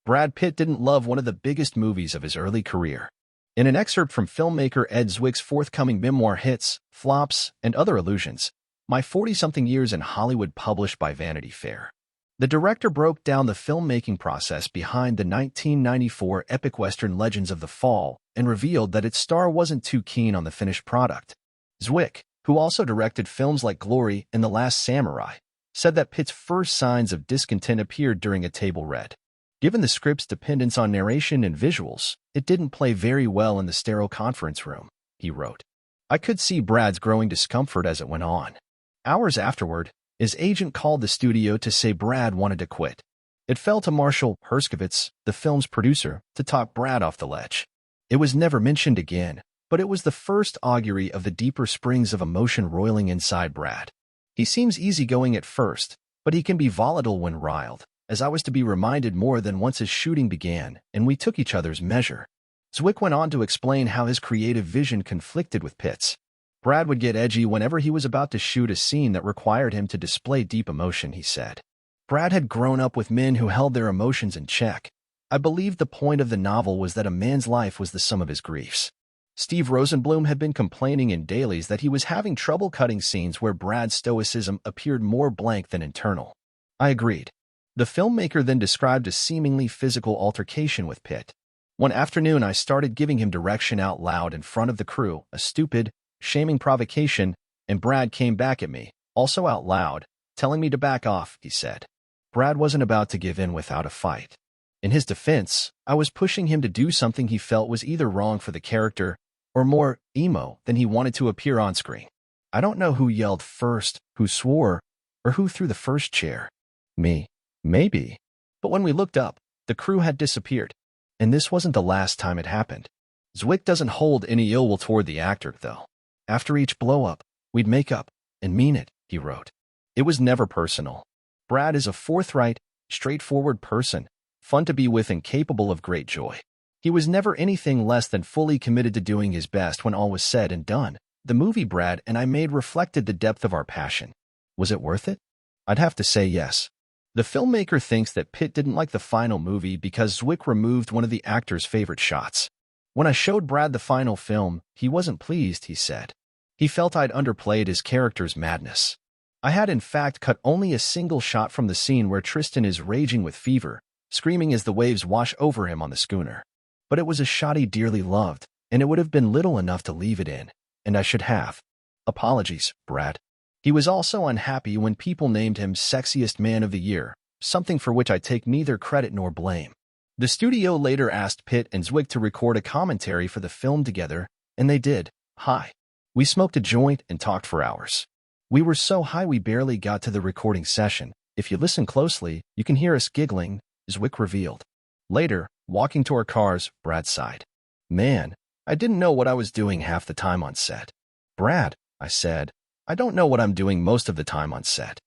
Brad Pitt didn't love one of the biggest movies of his early career. In an excerpt from filmmaker Ed Zwick's forthcoming memoir Hits, Flops, and Other Illusions, My 40-Something Years in Hollywood, published by Vanity Fair, the director broke down the filmmaking process behind the 1994 epic Western Legends of the Fall and revealed that its star wasn't too keen on the finished product. Zwick, who also directed films like Glory and The Last Samurai, said that Pitt's first signs of discontent appeared during a table read. Given the script's dependence on narration and visuals, it didn't play very well in the sterile conference room, he wrote. I could see Brad's growing discomfort as it went on. Hours afterward, his agent called the studio to say Brad wanted to quit. It fell to Marshall Herskovitz, the film's producer, to talk Brad off the ledge. It was never mentioned again, but it was the first augury of the deeper springs of emotion roiling inside Brad. He seems easygoing at first, but he can be volatile when riled, as I was to be reminded more than once as shooting began, and we took each other's measure. Zwick went on to explain how his creative vision conflicted with Pitt's. Brad would get edgy whenever he was about to shoot a scene that required him to display deep emotion, he said. Brad had grown up with men who held their emotions in check. I believe the point of the novel was that a man's life was the sum of his griefs. Steve Rosenblum had been complaining in dailies that he was having trouble cutting scenes where Brad's stoicism appeared more blank than internal. I agreed. The filmmaker then described a seemingly physical altercation with Pitt. One afternoon, I started giving him direction out loud in front of the crew, a stupid, shaming provocation, and Brad came back at me, also out loud, telling me to back off, he said. Brad wasn't about to give in without a fight. In his defense, I was pushing him to do something he felt was either wrong for the character or more emo than he wanted to appear on screen. I don't know who yelled first, who swore, or who threw the first chair. Me. Maybe. But when we looked up, the crew had disappeared. And this wasn't the last time it happened. Zwick doesn't hold any ill will toward the actor, though. After each blow-up, we'd make up and mean it, he wrote. It was never personal. Brad is a forthright, straightforward person, fun to be with and capable of great joy. He was never anything less than fully committed to doing his best when all was said and done. The movie Brad and I made reflected the depth of our passion. Was it worth it? I'd have to say yes. The filmmaker thinks that Pitt didn't like the final movie because Zwick removed one of the actor's favorite shots. When I showed Brad the final film, he wasn't pleased, he said. He felt I'd underplayed his character's madness. I had in fact cut only a single shot from the scene where Tristan is raging with fever, screaming as the waves wash over him on the schooner. But it was a shot he dearly loved, and it would have been little enough to leave it in, and I should have. Apologies, Brad. He was also unhappy when people named him Sexiest Man of the Year, something for which I take neither credit nor blame. The studio later asked Pitt and Zwick to record a commentary for the film together, and they did. Hi. We smoked a joint and talked for hours. We were so high we barely got to the recording session. If you listen closely, you can hear us giggling, Zwick revealed. Later, walking to our cars, Brad sighed. Man, I didn't know what I was doing half the time on set. Brad, I said, I don't know what I'm doing most of the time on set.